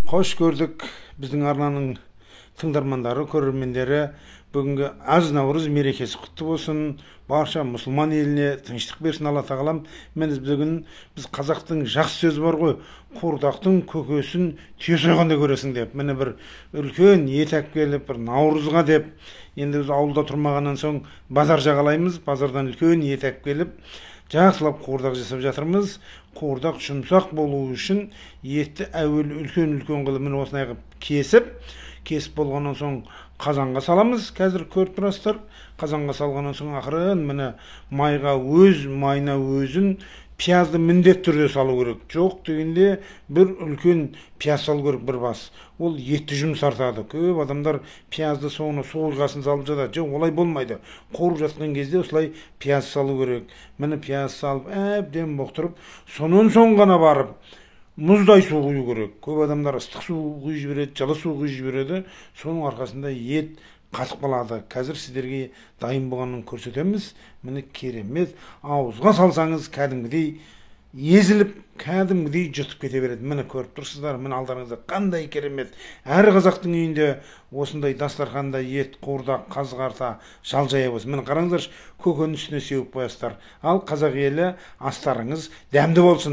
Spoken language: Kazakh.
Hoş gördük біздің арнаның тыңдармандары, көрермендері. Бүгінгі аз Наурыз мерекесі құтты болсын. Барша мұсылман еліне тыныштық берсін Алла тағалам. Бүгін біз қазақтың жақсы сөзі бар ғой, қуырдақтың көкесін түйе сойғанда көресің деп. Міне бір үлкен ет әкеліп келіп, бір Наурызға деп. Енді біз ауылда тұрмағаннан соң базар жағалаймыз. Базардан үлкен ет әкеліп келіп, жақсылап қуырдақ жасап жатырмыз. Қуырдақ жұмсақ болу үшін етті әуел үлкен қылып міне осылай қылып кесіп болғаннан соң қазанға саламыз. Қазір көріп тұрасыздар. Қазанға салғаннан соң ақырын міне майына өзін пиязды міндетті түрде салу керек. Жоқ дегенде бір үлкен пияз салу керек, бір бас. Ол етті жұмсартады. Көп адамдар пиязды соны соғылғасын салып жатады. Жоқ, олай болмайды. Қуырып жатқан кезде осылай пияз салу керек. Міне пияз салып, әбден боқтырып, сонан соң ғана барып мұздай су құю керек. Көп адамдар ыстық су құйып жібереді, жылы су құйып жібереді. Соның арқасында ет қатып қалады. Қазір сіздерге дайын болғанын көрсетеміз. Міне керемет. Ауызға салсаңыз кәдімгідей езіліп, кәдімгідей жұтып кете береді. Міне көріп тұрсыздар, міне алдарыңызда қандай керемет. Әр қазақтың үйінде осындай дастарханда ет, қуырдақ, қазы-қарта, жал жая болсын. Міне қараңыздаршы, көкөнің үстіне сеуіп қоясыздар. Ал қазақ елі астарыңыз дәмді болсын.